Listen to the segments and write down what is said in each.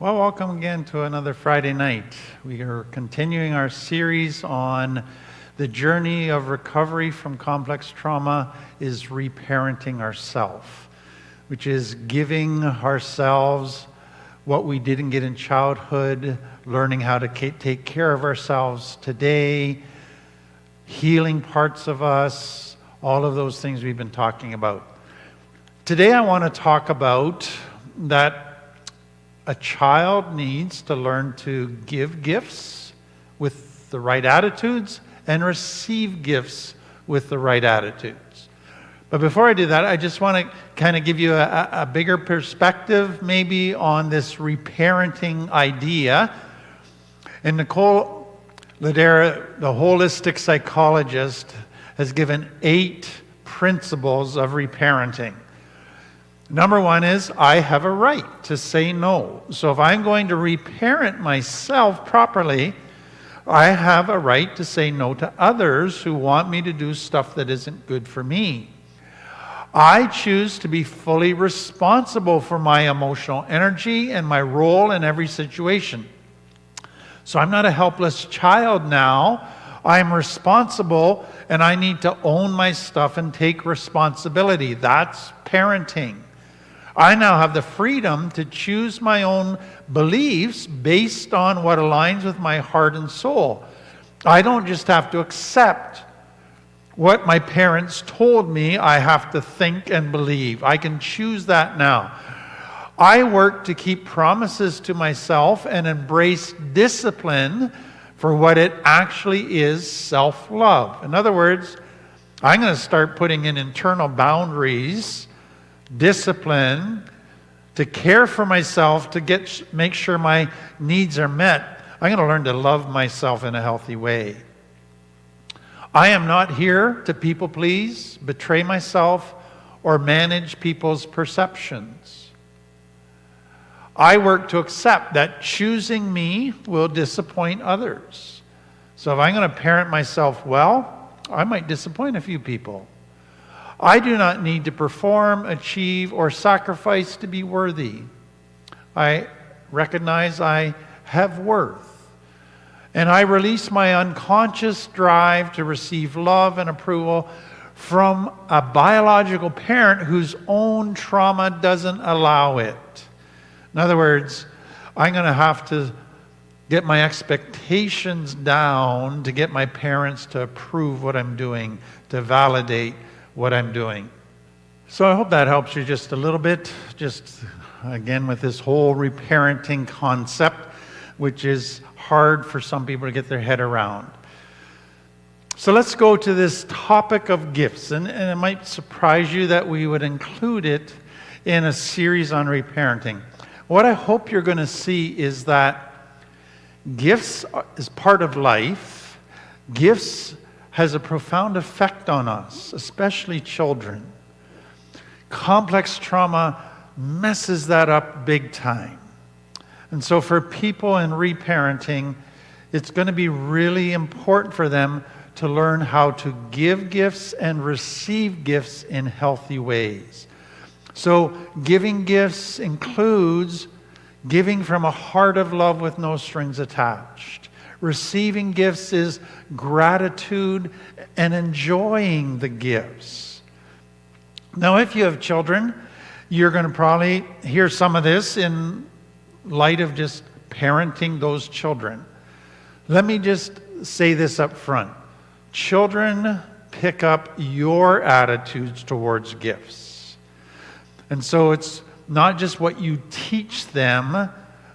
Well, welcome again to another Friday night. We are continuing our series on the journey of recovery from complex trauma is reparenting ourselves, which is giving ourselves what we didn't get in childhood, learning how to take care of ourselves today, healing parts of us, all of those things we've been talking about. Today I want to talk about that a child needs to learn to give gifts with the right attitudes and receive gifts with the right attitudes. But before I do that, I just want to kind of give you a bigger perspective maybe on this reparenting idea. And Nicole Ledera, the holistic psychologist, has given 8 principles of reparenting. Number 1 is, I have a right to say no. So if I'm going to reparent myself properly, I have a right to say no to others who want me to do stuff that isn't good for me. I choose to be fully responsible for my emotional energy and my role in every situation. So I'm not a helpless child now. I'm responsible and I need to own my stuff and take responsibility. That's parenting. I now have the freedom to choose my own beliefs based on what aligns with my heart and soul. I don't just have to accept what my parents told me I have to think and believe. I can choose that now. I work to keep promises to myself and embrace discipline for what it actually is, self-love. In other words, I'm going to start putting in internal boundaries, discipline, to care for myself, to make sure my needs are met. I'm going to learn to love myself in a healthy way. I am not here to people please, betray myself, or manage people's perceptions. I work to accept that choosing me will disappoint others. So if I'm going to parent myself well, I might disappoint a few people. I do not need to perform, achieve, or sacrifice to be worthy. I recognize I have worth. And I release my unconscious drive to receive love and approval from a biological parent whose own trauma doesn't allow it. In other words, I'm going to have to get my expectations down to get my parents to approve what I'm doing, to validate what I'm doing. So I hope that helps you just a little bit, just again with this whole reparenting concept, which is hard for some people to get their head around. So let's go to this topic of gifts, and it might surprise you that we would include it in a series on reparenting. What I hope you're going to see is that gifts is part of life. Gifts has a profound effect on us, especially children. Complex trauma messes that up big time. And so for people in reparenting, it's going to be really important for them to learn how to give gifts and receive gifts in healthy ways. So giving gifts includes giving from a heart of love with no strings attached. Receiving gifts is gratitude and enjoying the gifts. Now, if you have children, you're going to probably hear some of this in light of just parenting those children. Let me just say this up front. Children pick up your attitudes towards gifts. And so it's not just what you teach them,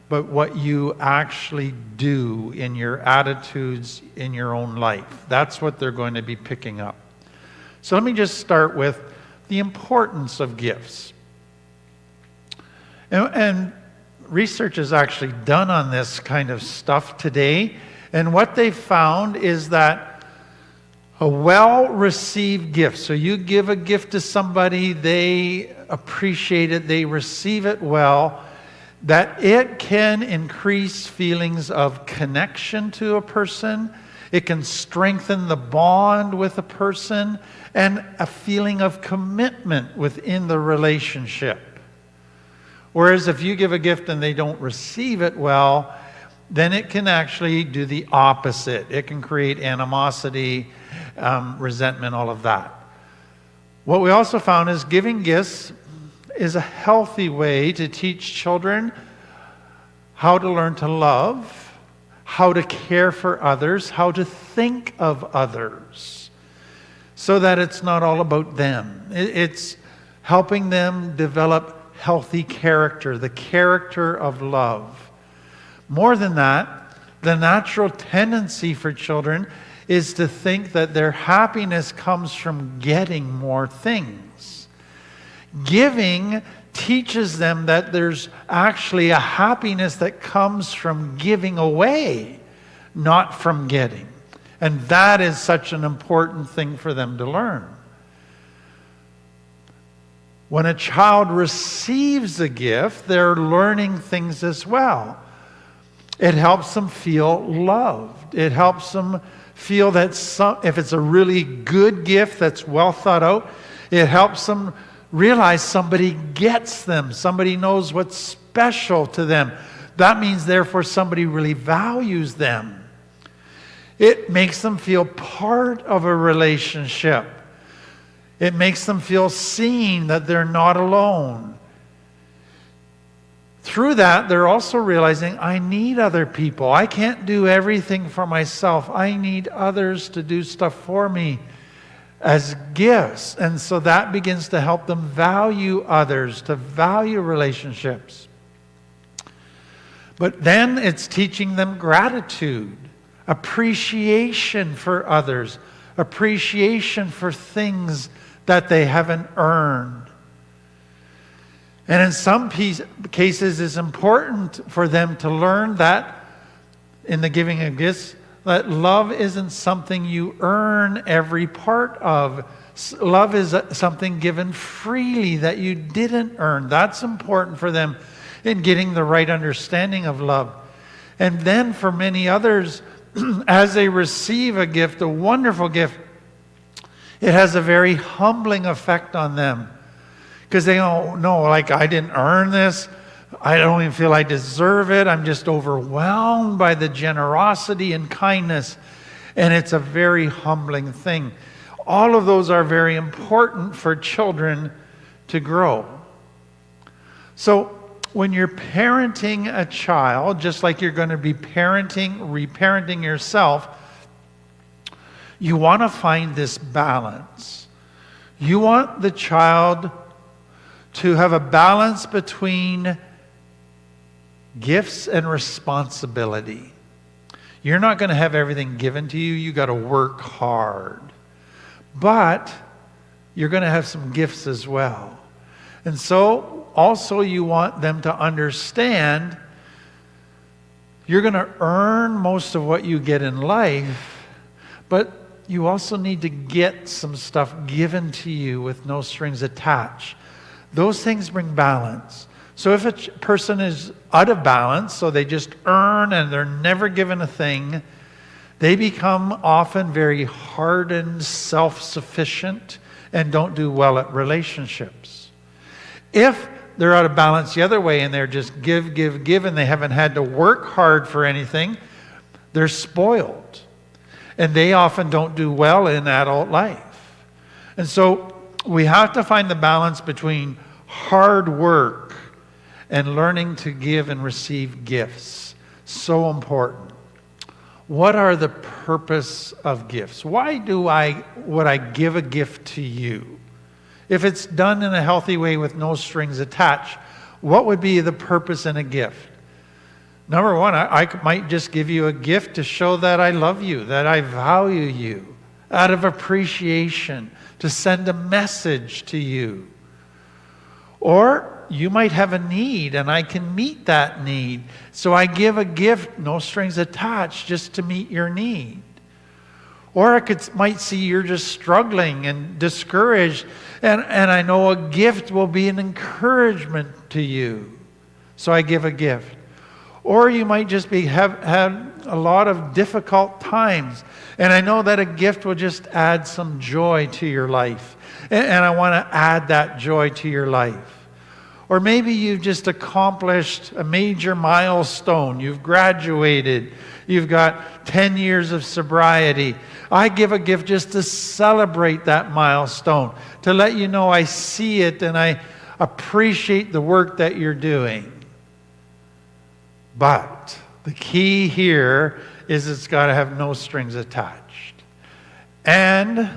but what you actually do in your attitudes in your own life. That's what they're going to be picking up. So let me just start with the importance of gifts. And research is actually done on this kind of stuff today. And what they found is that a well-received gift, so you give a gift to somebody, they appreciate it, they receive it well, that it can increase feelings of connection to a person. It can strengthen the bond with a person and a feeling of commitment within the relationship. Whereas if you give a gift and they don't receive it well, then it can actually do the opposite. It can create animosity, resentment, all of that. What we also found is giving gifts is a healthy way to teach children how to learn to love, how to care for others, how to think of others, so that it's not all about them. It's helping them develop healthy character, the character of love. More than that, the natural tendency for children is to think that their happiness comes from getting more things. Giving teaches them that there's actually a happiness that comes from giving away, not from getting. And that is such an important thing for them to learn. When a child receives a gift, they're learning things as well. It helps them feel loved. It helps them feel that if it's a really good gift that's well thought out, it helps them realize somebody gets them. Somebody knows what's special to them. That means, therefore, somebody really values them. It makes them feel part of a relationship. It makes them feel seen, that they're not alone. Through that, they're also realizing, I need other people. I can't do everything for myself. I need others to do stuff for me as gifts. And so that begins to help them value others, to value relationships. But then it's teaching them gratitude, appreciation for others, appreciation for things that they haven't earned. And in some cases, it's important for them to learn that in the giving of gifts, that love isn't something you earn every part of. Love is something given freely that you didn't earn. That's important for them in getting the right understanding of love. And then for many others, as they receive a gift, a wonderful gift, it has a very humbling effect on them. Because they don't know, like, I didn't earn this. I don't even feel I deserve it. I'm just overwhelmed by the generosity and kindness. And it's a very humbling thing. All of those are very important for children to grow. So when you're parenting a child, just like you're going to be reparenting yourself, you want to find this balance. You want the child to have a balance between gifts and responsibility. You're not going to have everything given to you. You got to work hard. But you're going to have some gifts as well. And so also you want them to understand you're going to earn most of what you get in life, but you also need to get some stuff given to you with no strings attached. Those things bring balance. So if a person is out of balance, so they just earn and they're never given a thing, they become often very hardened, self-sufficient, and don't do well at relationships. If they're out of balance the other way and they're just give, and they haven't had to work hard for anything, they're spoiled. And they often don't do well in adult life. And so we have to find the balance between hard work and learning to give and receive gifts. So important. What are the purpose of gifts? Why would I give a gift to you? If it's done in a healthy way with no strings attached, what would be the purpose in a gift? Number one, I might just give you a gift to show that I love you, that I value you, out of appreciation, to send a message to you. Or you might have a need and I can meet that need. So I give a gift, no strings attached, just to meet your need. Or I might see you're just struggling and discouraged, and I know a gift will be an encouragement to you. So I give a gift. Or you might just have had a lot of difficult times, and I know that a gift will just add some joy to your life. And I want to add that joy to your life. Or maybe you've just accomplished a major milestone. You've graduated. You've got 10 years of sobriety. I give a gift just to celebrate that milestone, to let you know I see it and I appreciate the work that you're doing. But the key here is it's got to have no strings attached. And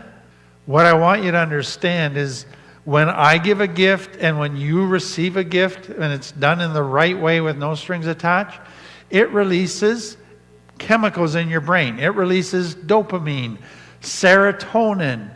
what I want you to understand is when I give a gift and when you receive a gift and it's done in the right way with no strings attached, it releases chemicals in your brain. It releases dopamine, serotonin,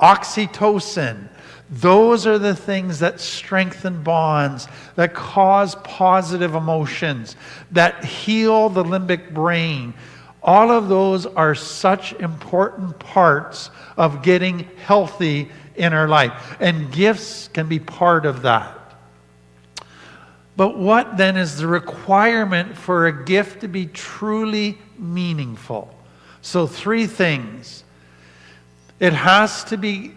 oxytocin. Those are the things that strengthen bonds, that cause positive emotions, that heal the limbic brain. All of those are such important parts of getting healthy in our life. And gifts can be part of that. But what then is the requirement for a gift to be truly meaningful? So 3 things. It has to be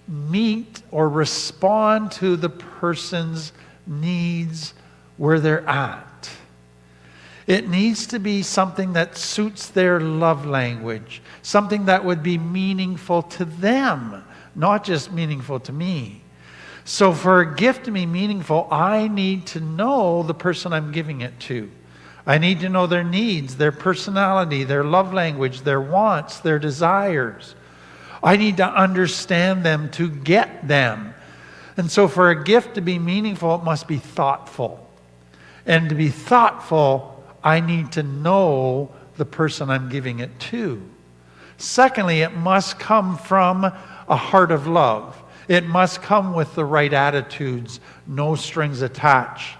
meet or respond to the person's needs where they're at. It needs to be something that suits their love language, something that would be meaningful to them, not just meaningful to me. So for a gift to be meaningful, I need to know the person I'm giving it to. I need to know their needs, their personality, their love language, their wants, their desires. I need to understand them to get them. And so for a gift to be meaningful, it must be thoughtful. And to be thoughtful, I need to know the person I'm giving it to. Secondly, it must come from a heart of love. It must come with the right attitudes, no strings attached.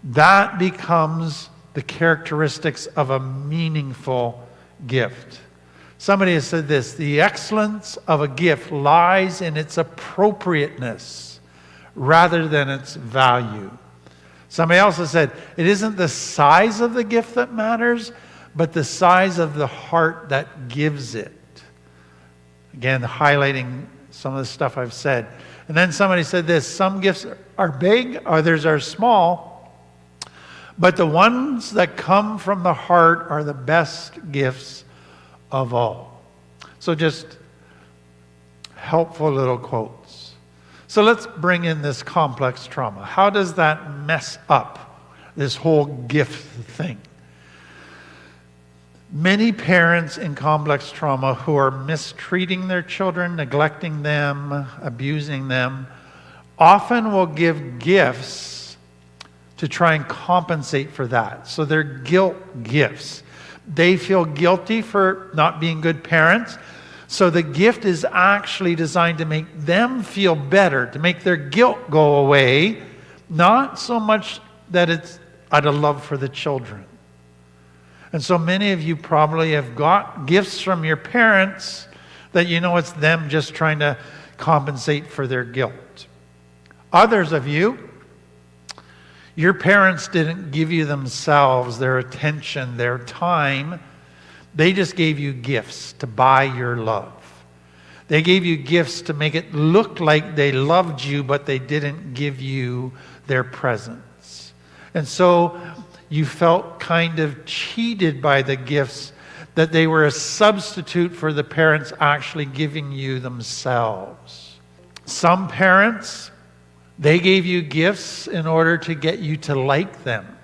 That becomes the characteristics of a meaningful gift. Somebody has said this: the excellence of a gift lies in its appropriateness rather than its value. Somebody else has said, it isn't the size of the gift that matters, but the size of the heart that gives it. Again, highlighting some of the stuff I've said. And then somebody said this: some gifts are big, others are small, but the ones that come from the heart are the best gifts of all. So just helpful little quotes. So let's bring in this complex trauma. How does that mess up this whole gift thing? Many parents in complex trauma who are mistreating their children, neglecting them, abusing them, often will give gifts to try and compensate for that. So they're guilt gifts. They feel guilty for not being good parents. So the gift is actually designed to make them feel better, to make their guilt go away, not so much that it's out of love for the children. And so many of you probably have got gifts from your parents that you know it's them just trying to compensate for their guilt. Others of you, your parents didn't give you themselves, their attention, their time. They just gave you gifts to buy your love. They gave you gifts to make it look like they loved you, but they didn't give you their presence. And so you felt kind of cheated by the gifts, that they were a substitute for the parents actually giving you themselves. Some parents, they gave you gifts in order to get you to like them.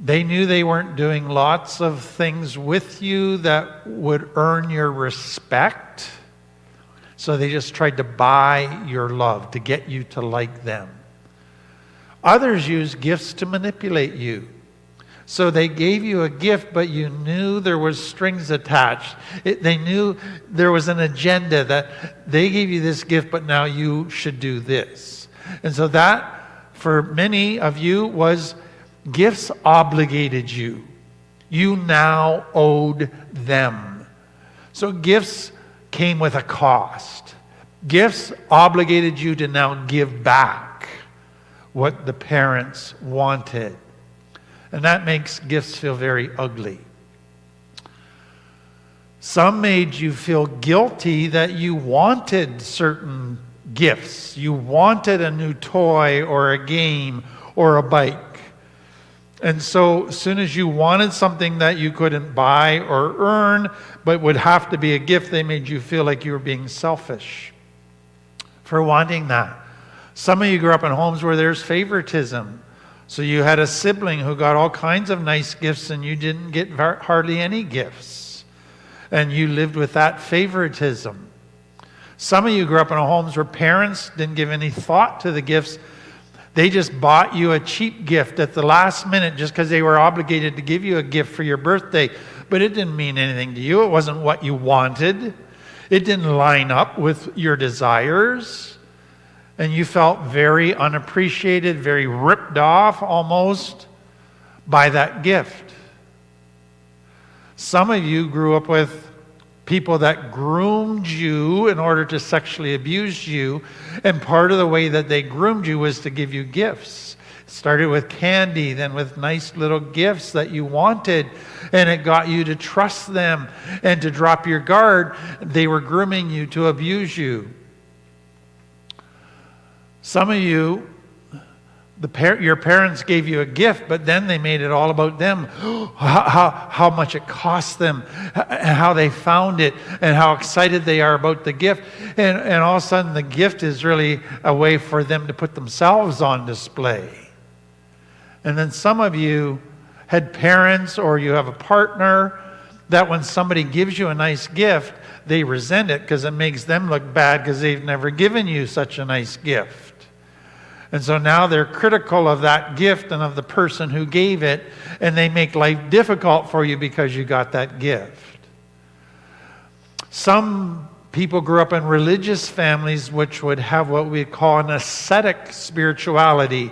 They knew they weren't doing lots of things with you that would earn your respect. So they just tried to buy your love, to get you to like them. Others used gifts to manipulate you. So they gave you a gift, but you knew there was strings attached. They knew there was an agenda, that they gave you this gift, but now you should do this. And so that, for many of you, was gifts obligated you. You now owed them. So gifts came with a cost. Gifts obligated you to now give back what the parents wanted. And that makes gifts feel very ugly. Some made you feel guilty that you wanted certain gifts. You wanted a new toy or a game or a bike. And so as soon as you wanted something that you couldn't buy or earn, but would have to be a gift, they made you feel like you were being selfish for wanting that. Some of you grew up in homes where there's favoritism. So you had a sibling who got all kinds of nice gifts and you didn't get hardly any gifts. And you lived with that favoritism. Some of you grew up in homes where parents didn't give any thought to the gifts. They just bought you a cheap gift at the last minute just because they were obligated to give you a gift for your birthday. But it didn't mean anything to you. It wasn't what you wanted. It didn't line up with your desires. And you felt very unappreciated, very ripped off almost by that gift. Some of you grew up with people that groomed you in order to sexually abuse you, and part of the way that they groomed you was to give you gifts. It started with candy, then with nice little gifts that you wanted, and it got you to trust them and to drop your guard. They were grooming you to abuse you. Some of you, your parents gave you a gift, but then they made it all about them. How much it cost them, how they found it, and how excited they are about the gift. And all of a sudden, the gift is really a way for them to put themselves on display. And then some of you had parents, or you have a partner, that when somebody gives you a nice gift, they resent it because it makes them look bad because they've never given you such a nice gift. And so now they're critical of that gift and of the person who gave it, and they make life difficult for you because you got that gift. Some people grew up in religious families which would have what we call an ascetic spirituality.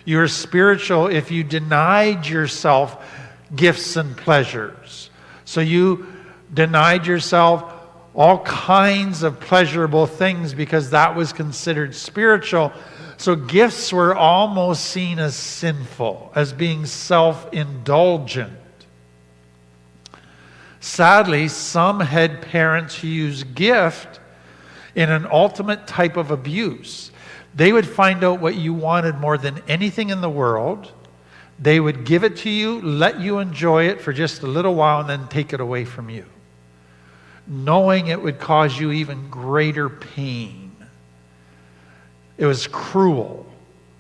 You're spiritual if you denied yourself gifts and pleasures. So you denied yourself all kinds of pleasurable things because that was considered spiritual. So gifts were almost seen as sinful, as being self-indulgent. Sadly, some had parents who used gift in an ultimate type of abuse. They would find out what you wanted more than anything in the world. They would give it to you, let you enjoy it for just a little while, and then take it away from you, knowing it would cause you even greater pain. It was cruel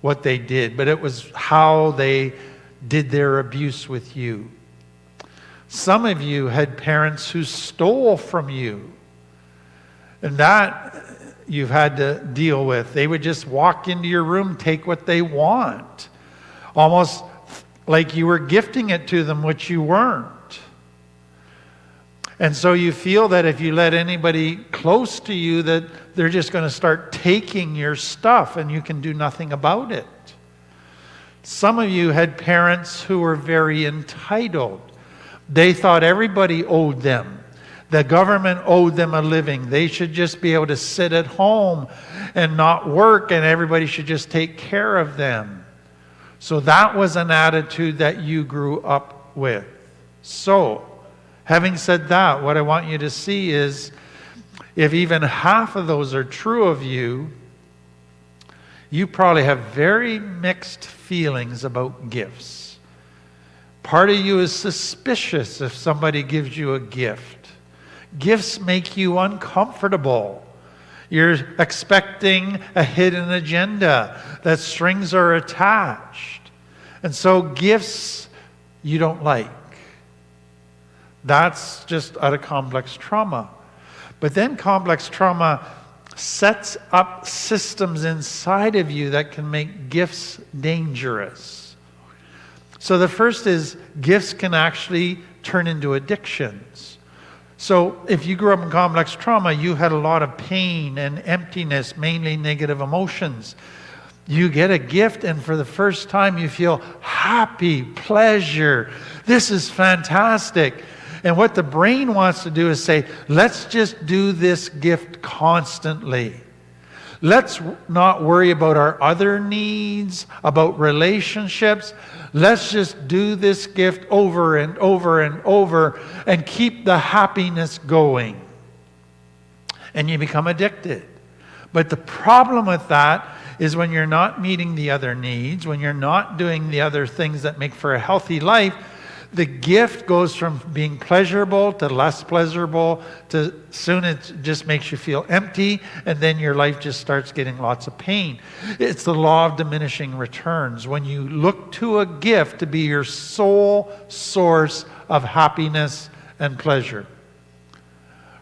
what they did, but it was how they did their abuse with you. Some of you had parents who stole from you, and that you've had to deal with. They would just walk into your room, take what they want, almost like you were gifting it to them, which you weren't. And so you feel that if you let anybody close to you, that they're just going to start taking your stuff and you can do nothing about it. Some of you had parents who were very entitled. They thought everybody owed them. The government owed them a living. They should just be able to sit at home and not work, and everybody should just take care of them. So that was an attitude that you grew up with. So, having said that, what I want you to see is, if even half of those are true of you, you probably have very mixed feelings about gifts. Part of you is suspicious if somebody gives you a gift. Gifts make you uncomfortable. You're expecting a hidden agenda, that strings are attached. And so gifts you don't like. That's just out of complex trauma. But then complex trauma sets up systems inside of you that can make gifts dangerous. So the first is, gifts can actually turn into addictions. So if you grew up in complex trauma, you had a lot of pain and emptiness, mainly negative emotions. You get a gift, and for the first time you feel happy, pleasure. This is fantastic. And what the brain wants to do is say, let's just do this gift constantly. Let's not worry about our other needs, about relationships. Let's just do this gift over and over and over and keep the happiness going. And you become addicted. But the problem with that is when you're not meeting the other needs, when you're not doing the other things that make for a healthy life, the gift goes from being pleasurable to less pleasurable to soon it just makes you feel empty, and then your life just starts getting lots of pain. It's the law of diminishing returns. When you look to a gift to be your sole source of happiness and pleasure.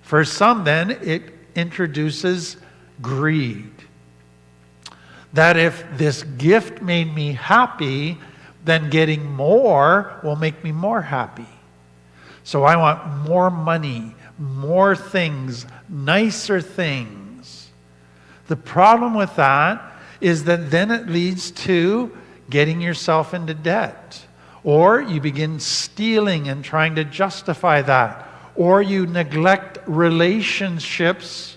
For some, then, it introduces greed. That if this gift made me happy, then getting more will make me more happy. So I want more money, more things, nicer things. The problem with that is that then it leads to getting yourself into debt. Or you begin stealing and trying to justify that. Or you neglect relationships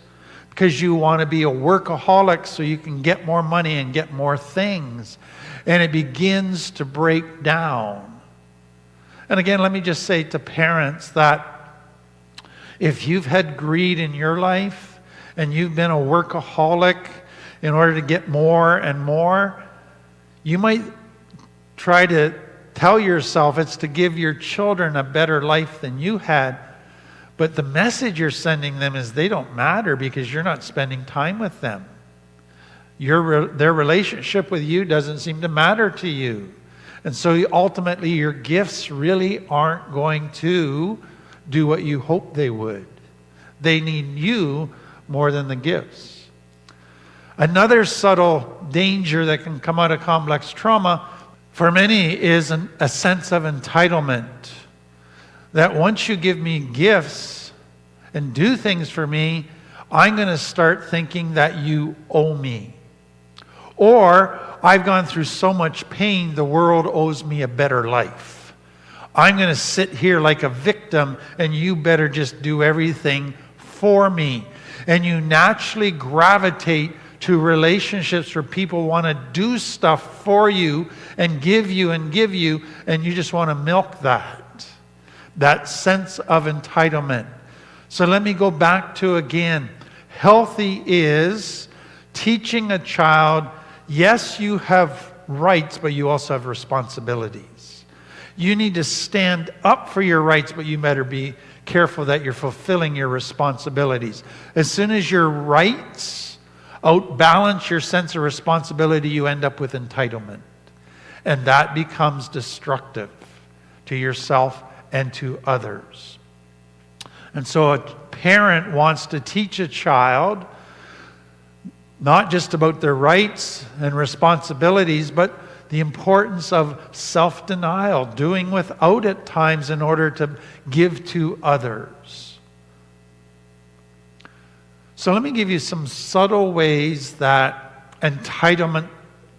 because you want to be a workaholic so you can get more money and get more things. And it begins to break down. And again, let me just say to parents that if you've had greed in your life and you've been a workaholic in order to get more and more, you might try to tell yourself it's to give your children a better life than you had. But the message you're sending them is they don't matter because you're not spending time with them. Their relationship with you doesn't seem to matter to you. And so ultimately your gifts really aren't going to do what you hope they would. They need you more than the gifts. Another subtle danger that can come out of complex trauma for many is a sense of entitlement. That once you give me gifts and do things for me, I'm going to start thinking that you owe me. Or, I've gone through so much pain, the world owes me a better life. I'm going to sit here like a victim, and you better just do everything for me. And you naturally gravitate to relationships where people want to do stuff for you and give you, and you just want to milk that. That sense of entitlement. So let me go back to again. Healthy is teaching a child, yes, you have rights, but you also have responsibilities. You need to stand up for your rights, but you better be careful that you're fulfilling your responsibilities. As soon as your rights outbalance your sense of responsibility, you end up with entitlement. And that becomes destructive to yourself and to others. And so a parent wants to teach a child not just about their rights and responsibilities, but the importance of self-denial, doing without at times in order to give to others. So let me give you some subtle ways that entitlement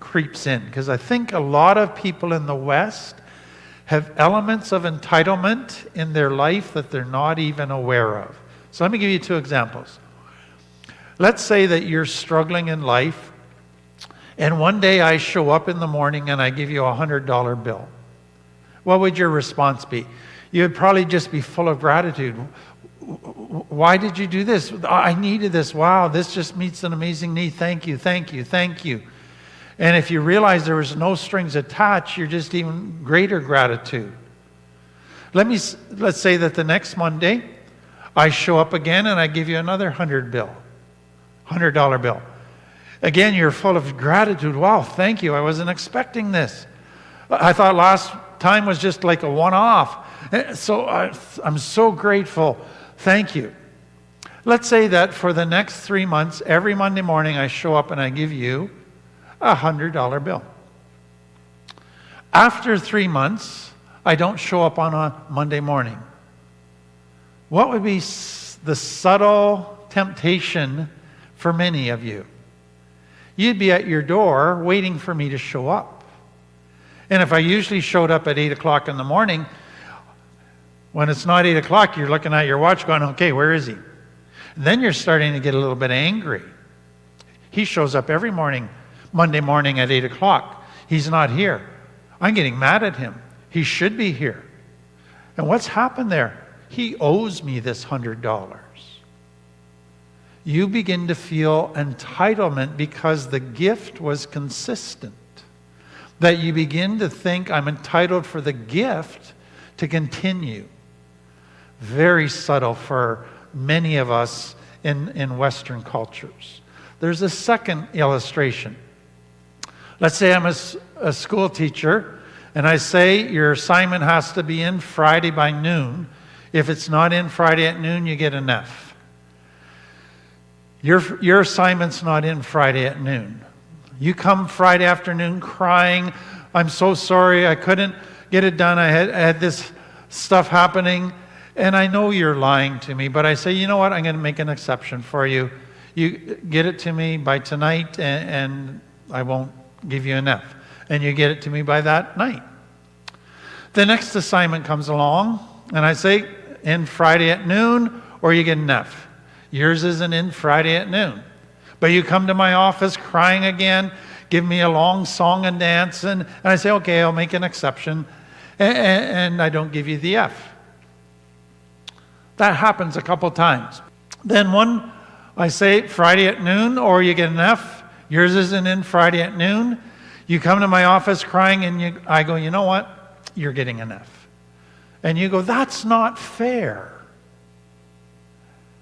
creeps in, because I think a lot of people in the West have elements of entitlement in their life that they're not even aware of. So let me give you two examples. Let's say that you're struggling in life, and one day I show up in the morning and I give you a $100 bill. What would your response be? You would probably just be full of gratitude. Why did you do this? I needed this. Wow, this just meets an amazing need. Thank you, thank you, thank you. And if you realize there was no strings attached, you're just even greater gratitude. Let's say that the next Monday, I show up again and I give you another $100 bill. Again, you're full of gratitude. Wow, thank you. I wasn't expecting this. I thought last time was just like a one-off. So I'm so grateful. Thank you. Let's say that for the next 3 months, every Monday morning I show up and I give you a $100 bill. After 3 months, I don't show up on a Monday morning. What would be the subtle temptation for many of you? You'd be at your door waiting for me to show up. And if I usually showed up at 8 o'clock in the morning, when it's not 8 o'clock, you're looking at your watch going, okay, where is he? And then you're starting to get a little bit angry. He shows up every morning, Monday morning at 8 o'clock. He's not here. I'm getting mad at him. He should be here. And what's happened there? He owes me this $100. you begin to feel entitlement because the gift was consistent. That you begin to think, I'm entitled for the gift to continue. Very subtle for many of us in Western cultures. There's a second illustration. Let's say I'm a school teacher, and I say your assignment has to be in Friday by noon. If it's not in Friday at noon, you get an F. Your assignment's not in Friday at noon. You come Friday afternoon crying, I'm so sorry, I couldn't get it done, I had this stuff happening, and I know you're lying to me, but I say, you know what, I'm going to make an exception for you. You get it to me by tonight, and I won't give you an F. And you get it to me by that night. The next assignment comes along, and I say, in Friday at noon, or you get an F. Yours isn't in Friday at noon. But you come to my office crying again, give me a long song and dance, and I say, okay, I'll make an exception, and I don't give you the F. That happens a couple times. Then one, I say Friday at noon, or you get an F. Yours isn't in Friday at noon. You come to my office crying, and I go, you know what? You're getting an F. And you go, that's not fair.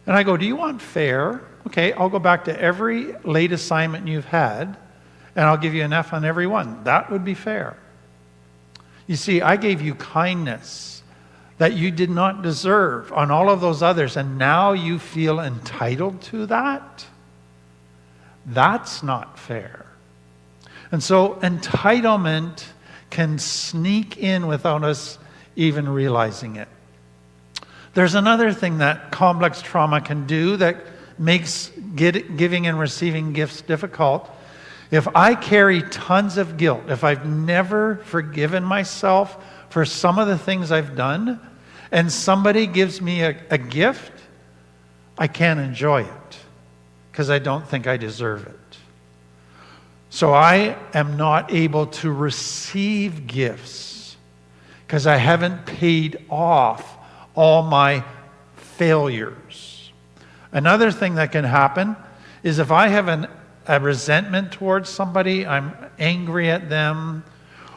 And I go, do you want fair? Okay, I'll go back to every late assignment you've had, and I'll give you an F on every one. That would be fair. You see, I gave you kindness that you did not deserve on all of those others, and now you feel entitled to that? That's not fair. And so entitlement can sneak in without us even realizing it. There's another thing that complex trauma can do that makes giving and receiving gifts difficult. If I carry tons of guilt, if I've never forgiven myself for some of the things I've done, and somebody gives me a gift, I can't enjoy it because I don't think I deserve it. So I am not able to receive gifts because I haven't paid off all my failures. Another thing that can happen is if I have a resentment towards somebody, I'm angry at them,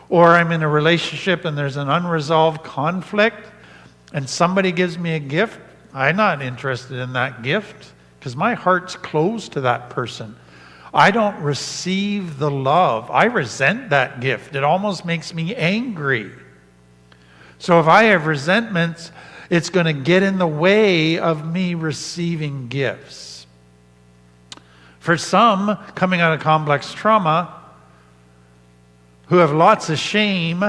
or I'm in a relationship and there's an unresolved conflict, and somebody gives me a gift, I'm not interested in that gift because my heart's closed to that person. I don't receive the love. I resent that gift. It almost makes me angry. So if I have resentments, it's going to get in the way of me receiving gifts. For some, coming out of complex trauma, who have lots of shame,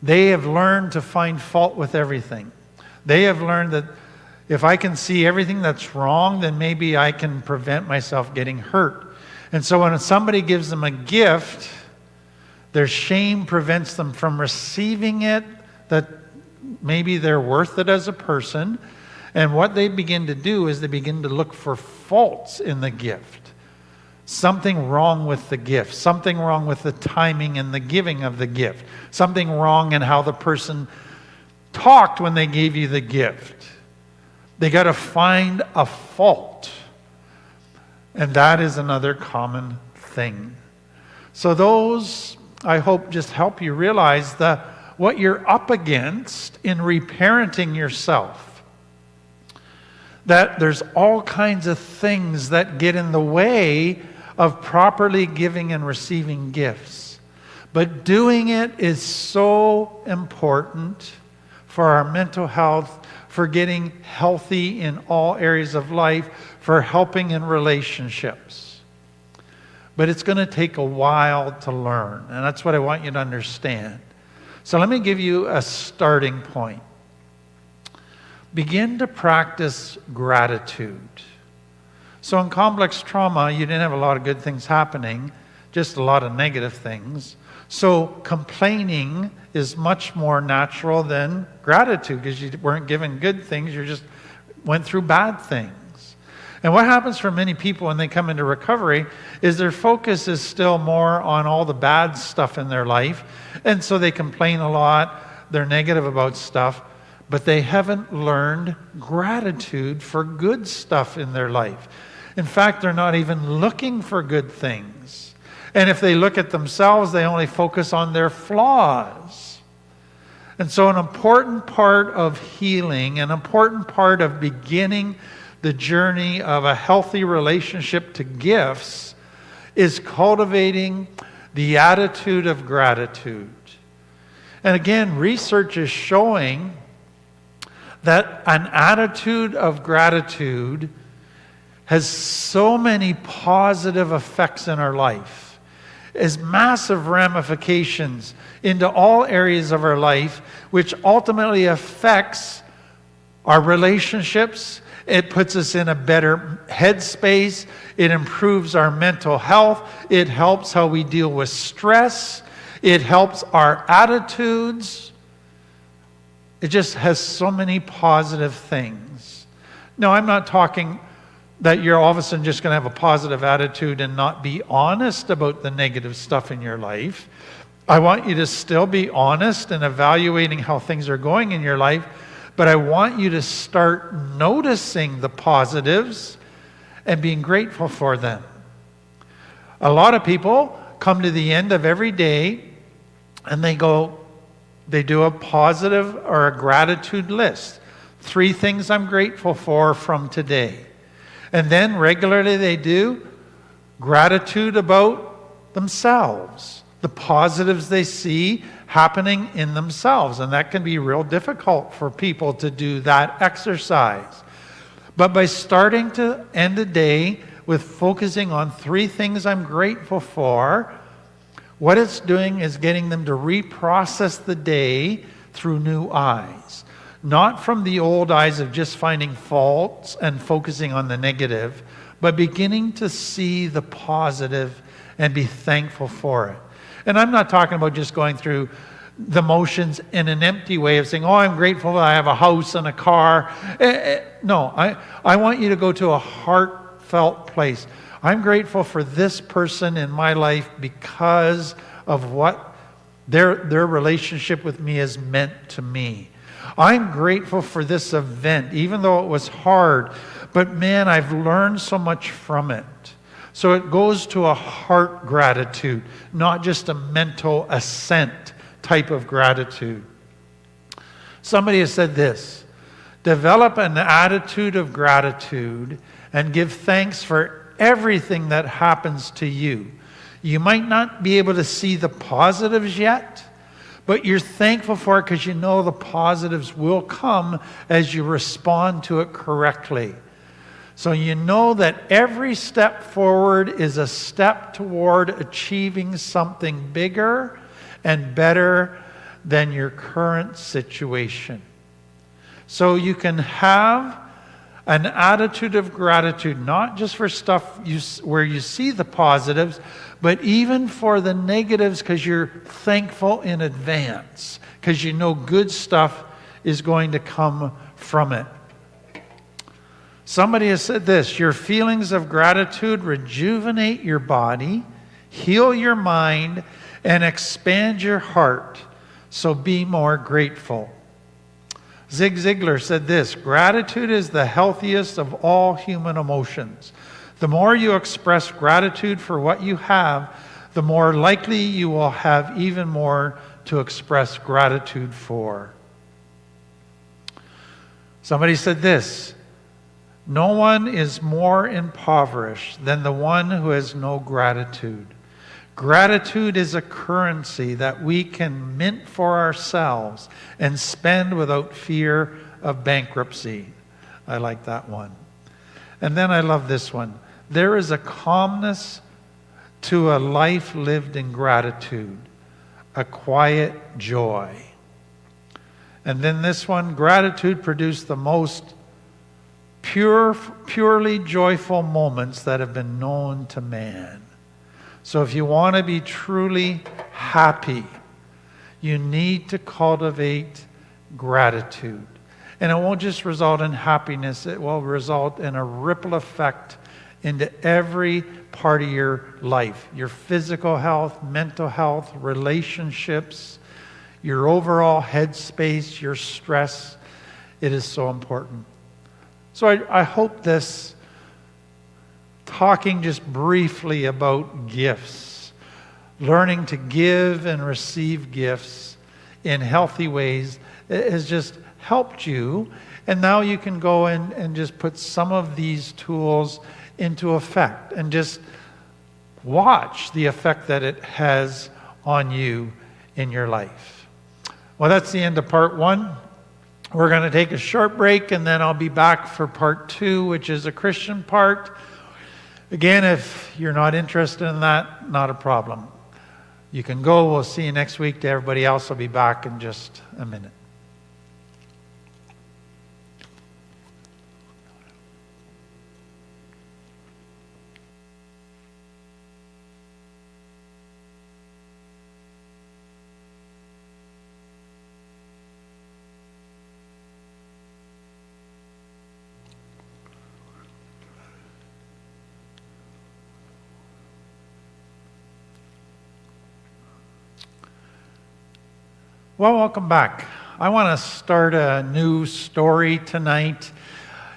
they have learned to find fault with everything. They have learned that if I can see everything that's wrong, then maybe I can prevent myself getting hurt. And so when somebody gives them a gift, their shame prevents them from receiving it, that maybe they're worth it as a person. And what they begin to do is they begin to look for faults in the gift. Something wrong with the gift. Something wrong with the timing and the giving of the gift. Something wrong in how the person talked when they gave you the gift. They got to find a fault. And that is another common thing. So those, I hope, just help you realize what you're up against in reparenting yourself. That there's all kinds of things that get in the way of properly giving and receiving gifts. But doing it is so important for our mental health, for getting healthy in all areas of life, for helping in relationships. But it's going to take a while to learn, and that's what I want you to understand. So let me give you a starting point. Begin to practice gratitude. So in complex trauma, you didn't have a lot of good things happening, just a lot of negative things. So complaining is much more natural than gratitude because you weren't given good things, you just went through bad things. And what happens for many people when they come into recovery is their focus is still more on all the bad stuff in their life. And so they complain a lot, they're negative about stuff. but they haven't learned gratitude for good stuff in their life. In fact, they're not even looking for good things. And if they look at themselves, they only focus on their flaws. And so an important part of healing, an important part of beginning the journey of a healthy relationship to gifts is cultivating the attitude of gratitude. And again, research is showing that an attitude of gratitude has so many positive effects in our life. It has massive ramifications into all areas of our life, which ultimately affects our relationships. It puts us in a better headspace. It improves our mental health. It helps how we deal with stress. It helps our attitudes. It just has so many positive things. Now, I'm not talking that you're all of a sudden just going to have a positive attitude and not be honest about the negative stuff in your life. I want you to still be honest in evaluating how things are going in your life, but I want you to start noticing the positives and being grateful for them. A lot of people come to the end of every day and they do a positive or a gratitude list. 3 things I'm grateful for from today. And then regularly they do gratitude about themselves, the positives they see happening in themselves. And that can be real difficult for people to do that exercise. But by starting to end the day with focusing on 3 things I'm grateful for, what it's doing is getting them to reprocess the day through new eyes. Not from the old eyes of just finding faults and focusing on the negative, but beginning to see the positive and be thankful for it. And I'm not talking about just going through the motions in an empty way of saying, oh, I'm grateful that I have a house and a car. No, I want you to go to a heartfelt place. I'm grateful for this person in my life because of what their relationship with me has meant to me. I'm grateful for this event, even though it was hard. But man, I've learned so much from it. So it goes to a heart gratitude, not just a mental assent type of gratitude. Somebody has said this: develop an attitude of gratitude and give thanks for everything that happens to you. You might not be able to see the positives yet, but you're thankful for it because you know the positives will come as you respond to it correctly. So you know that every step forward is a step toward achieving something bigger and better than your current situation. So you can have an attitude of gratitude, not just for stuff where you see the positives, but even for the negatives, because you're thankful in advance, because you know good stuff is going to come from it. Somebody has said this: your feelings of gratitude rejuvenate your body, heal your mind, and expand your heart. So be more grateful. Zig Ziglar said this: gratitude is the healthiest of all human emotions. The more you express gratitude for what you have, the more likely you will have even more to express gratitude for. Somebody said this: no one is more impoverished than the one who has no gratitude. Gratitude is a currency that we can mint for ourselves and spend without fear of bankruptcy. I like that one. And then I love this one: there is a calmness to a life lived in gratitude, a quiet joy. And then this one: gratitude produced the most purely joyful moments that have been known to man. So if you want to be truly happy, you need to cultivate gratitude. And it won't just result in happiness, it will result in a ripple effect into every part of your life. Your physical health, mental health, relationships, your overall headspace, your stress. It is so important. So I hope this, talking just briefly about gifts, learning to give and receive gifts in healthy ways, has just helped you. And now you can go and just put some of these tools into effect and just watch the effect that it has on you in your life. Well, that's the end of part 1. We're going to take a short break, and then I'll be back for part 2, which is a Christian part. Again, if you're not interested in that, not a problem. You can go. We'll see you next week. To everybody else, I'll be back in just a minute. Well, welcome back. I want to start a new story tonight.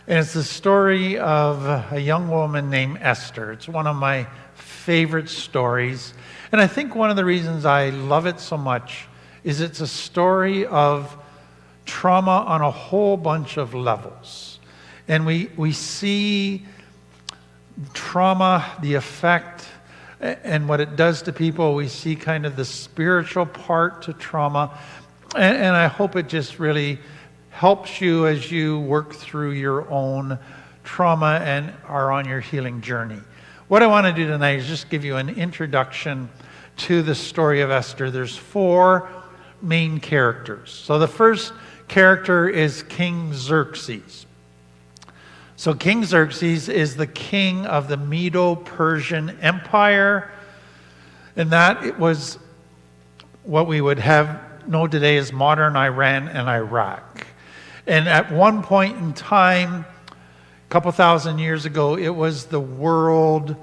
And it's the story of a young woman named Esther. It's one of my favorite stories. And I think one of the reasons I love it so much is it's a story of trauma on a whole bunch of levels. And we see trauma, the effect, and what it does to people. We see kind of the spiritual part to trauma. And I hope it just really helps you as you work through your own trauma and are on your healing journey. What I want to do tonight is just give you an introduction to the story of Esther. There's 4 main characters. So the first character is King Xerxes. So King Xerxes is the king of the Medo-Persian Empire, and that it was what we would know today as modern Iran and Iraq. And at one point in time, a couple thousand years ago, it was the world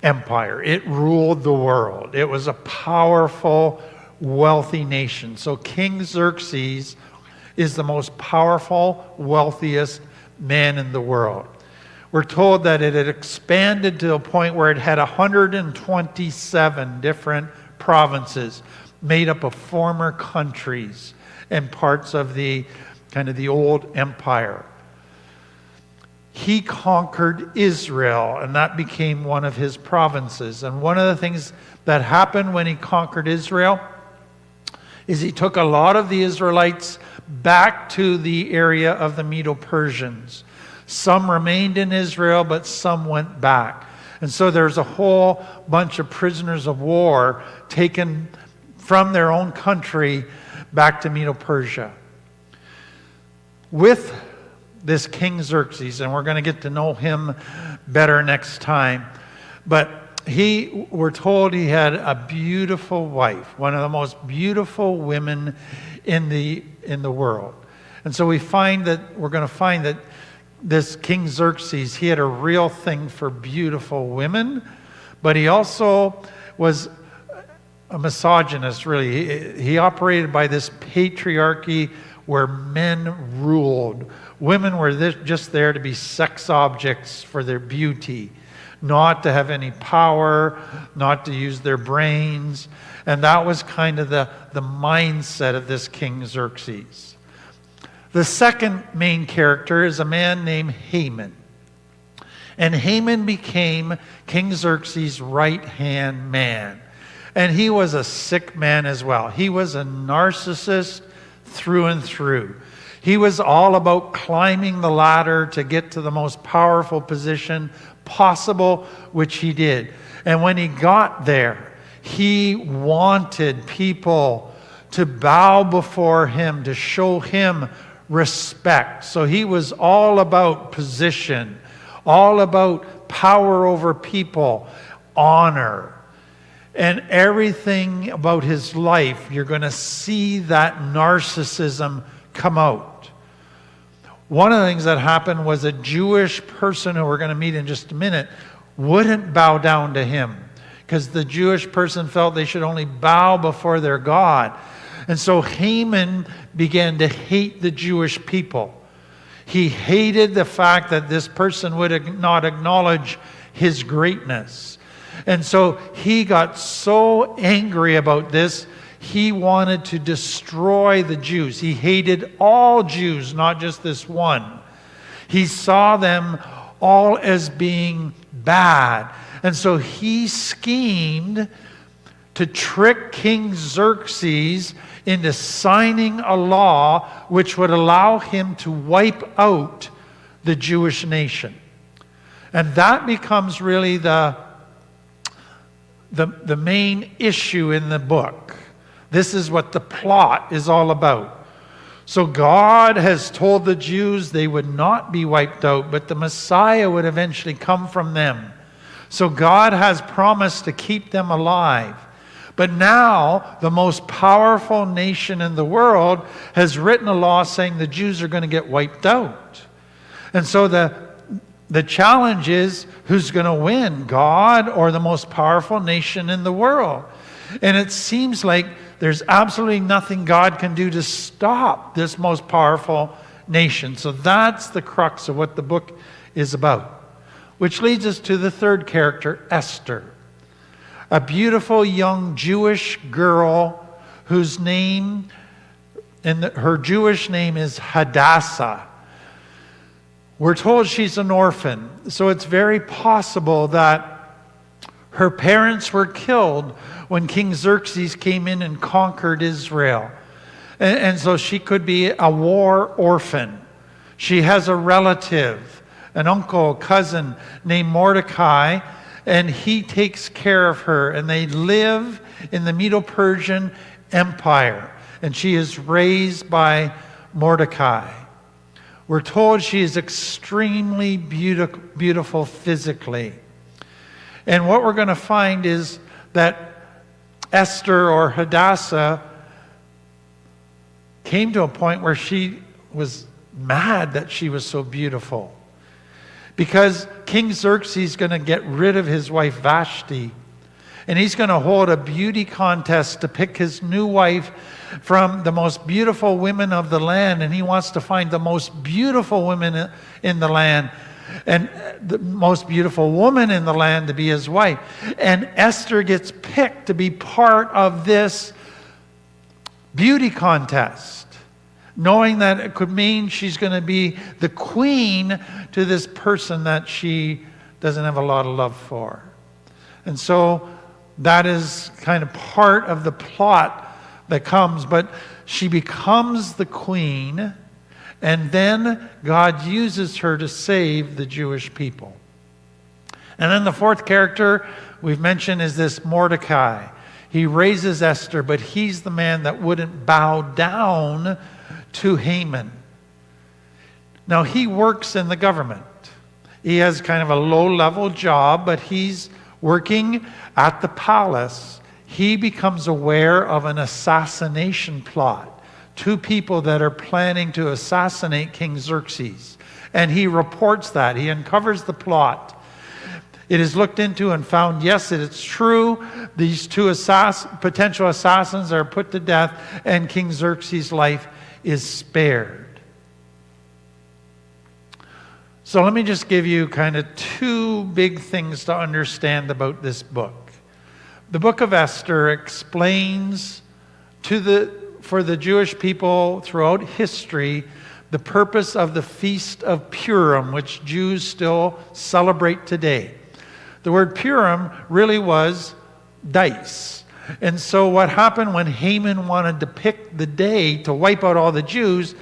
empire. It ruled the world. It was a powerful, wealthy nation. So King Xerxes is the most powerful, wealthiest man in the world. We're told that it had expanded to a point where it had 127 different provinces made up of former countries and parts of the kind of the old empire. He conquered Israel, and that became one of his provinces. And one of the things that happened when he conquered Israel is he took a lot of the Israelites back to the area of the Medo-Persians. Some remained in Israel, but some went back. And so there's a whole bunch of prisoners of war taken from their own country back to Medo-Persia. With this King Xerxes, and we're going to get to know him better next time, but we're told he had a beautiful wife, one of the most beautiful women in the world. And so we're going to find that this King Xerxes, he had a real thing for beautiful women, but he also was a misogynist, really. He operated by this patriarchy where men ruled. Women were just there to be sex objects for their beauty, not to have any power, not to use their brains. And that was kind of the mindset of this King Xerxes. The second main character is a man named Haman. And Haman became King Xerxes' right-hand man. And he was a sick man as well. He was a narcissist through and through. He was all about climbing the ladder to get to the most powerful position possible, which he did. And when he got there, he wanted people to bow before him, to show him respect. So he was all about position, all about power over people, honor. And everything about his life, you're going to see that narcissism come out. One of the things that happened was a Jewish person, who we're going to meet in just a minute, wouldn't bow down to him because the Jewish person felt they should only bow before their God. And so Haman began to hate the Jewish people. He hated the fact that this person would not acknowledge his greatness. And so he got so angry about this, he wanted to destroy the Jews. He hated all Jews, not just this one. He saw them all as being bad. And so he schemed to trick King Xerxes into signing a law which would allow him to wipe out the Jewish nation. And that becomes really the main issue in the book. This is what the plot is all about. So God has told the Jews they would not be wiped out, but the Messiah would eventually come from them. So God has promised to keep them alive. But now, the most powerful nation in the world has written a law saying the Jews are going to get wiped out. And so the challenge is, who's going to win, God or the most powerful nation in the world? And it seems like there's absolutely nothing God can do to stop this most powerful nation. So that's the crux of what the book is about. Which leads us to the third character, Esther. A beautiful young Jewish girl whose name, her Jewish name is Hadassah. We're told she's an orphan, so it's very possible that her parents were killed when King Xerxes came in and conquered Israel. And so she could be a war orphan. She has a relative, an uncle, a cousin named Mordecai, and he takes care of her. And they live in the Medo-Persian Empire. And she is raised by Mordecai. We're told she is extremely beautiful physically. And what we're going to find is that Esther, or Hadassah, came to a point where she was mad that she was so beautiful. Because King Xerxes is going to get rid of his wife Vashti. And he's going to hold a beauty contest to pick his new wife from the most beautiful women of the land. And he wants to find the most beautiful women in the land. And the most beautiful woman in the land to be his wife. And Esther gets picked to be part of this beauty contest, knowing that it could mean she's going to be the queen to this person that she doesn't have a lot of love for. And so that is kind of part of the plot that comes. But she becomes the queen, and then God uses her to save the Jewish people. And then the fourth character we've mentioned is this Mordecai. He raises Esther, but he's the man that wouldn't bow down to Haman. Now, he works in the government. He has kind of a low-level job, but he's working at the palace. He becomes aware of an assassination plot. Two people that are planning to assassinate King Xerxes. And he reports that. He uncovers the plot. It is looked into and found, yes, it's true. These two potential assassins are put to death, and King Xerxes' life is spared. So let me just give you kind of two big things to understand about this book. The book of Esther explains for the Jewish people throughout history the purpose of the Feast of Purim, which Jews still celebrate today. The word Purim really was dice. And so what happened when Haman wanted to pick the day to wipe out all the Jews,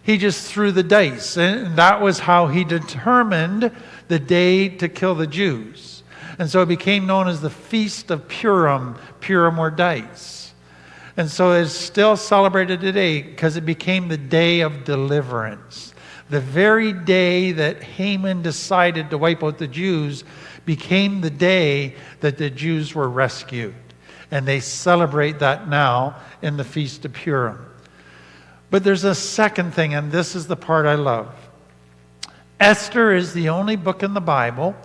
he just threw the dice. And that was how he determined the day to kill the Jews. And so it became known as the Feast of Purim. Purim were dice. And so it's still celebrated today because it became the day of deliverance. The very day that Haman decided to wipe out the Jews became the day that the Jews were rescued. And they celebrate that now in the Feast of Purim. But there's a second thing, and this is the part I love. Esther is the only book in the Bible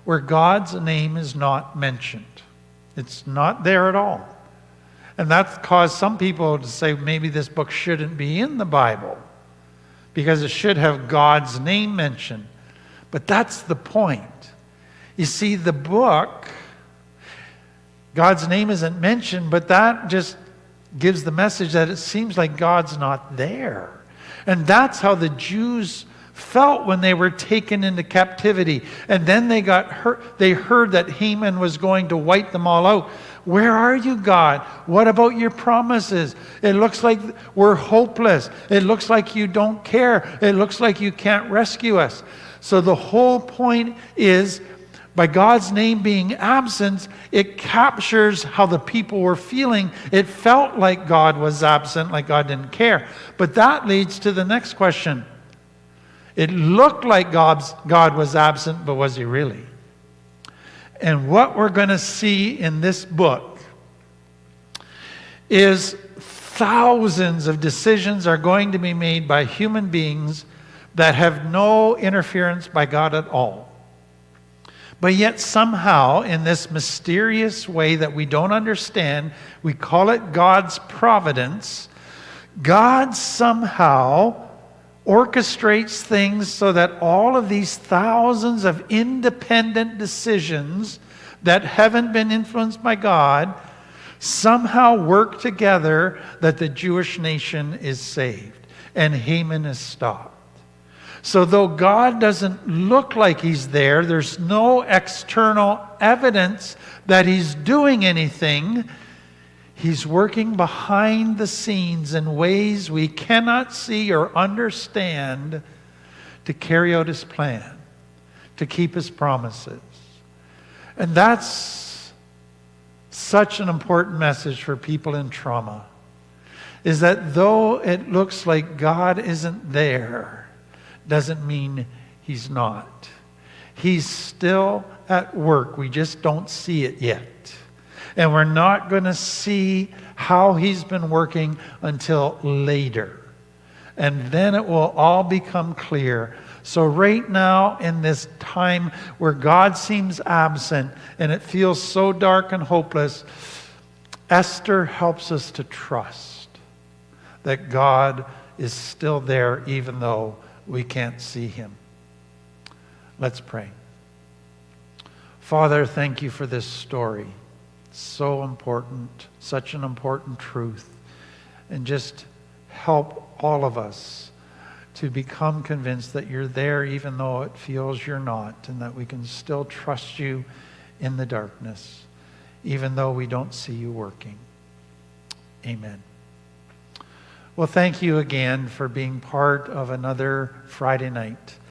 where God's name is not mentioned. It's not there at all. And that's caused some people to say maybe this book shouldn't be in the Bible because it should have God's name mentioned. But that's the point. You see, the book, God's name isn't mentioned, but that just gives the message that it seems like God's not there. And that's how the Jews felt when they were taken into captivity. And then they got hurt. They heard that Haman was going to wipe them all out. Where are you, God? What about your promises? It looks like we're hopeless. It looks like you don't care. It looks like you can't rescue us. So the whole point is, by God's name being absent, it captures how the people were feeling. It felt like God was absent, like God didn't care. But that leads to the next question. It looked like God was absent, but was he really? And what we're going to see in this book is thousands of decisions are going to be made by human beings that have no interference by God at all. But yet somehow, in this mysterious way that we don't understand, we call it God's providence, God somehow orchestrates things so that all of these thousands of independent decisions that haven't been influenced by God somehow work together that the Jewish nation is saved and Haman is stopped. So though God doesn't look like he's there, there's no external evidence that he's doing anything, he's working behind the scenes in ways we cannot see or understand to carry out his plan, to keep his promises. And that's such an important message for people in trauma, is that though it looks like God isn't there, doesn't mean he's not. He's still at work. We just don't see it yet. And we're not going to see how he's been working until later. And then it will all become clear. So right now, in this time where God seems absent and it feels so dark and hopeless, Esther helps us to trust that God is still there even though we can't see him. Let's pray. Father, thank you for this story. So important, such an important truth. And just help all of us to become convinced that you're there even though it feels you're not, and that we can still trust you in the darkness, even though we don't see you working. Amen. Well, thank you again for being part of another Friday night.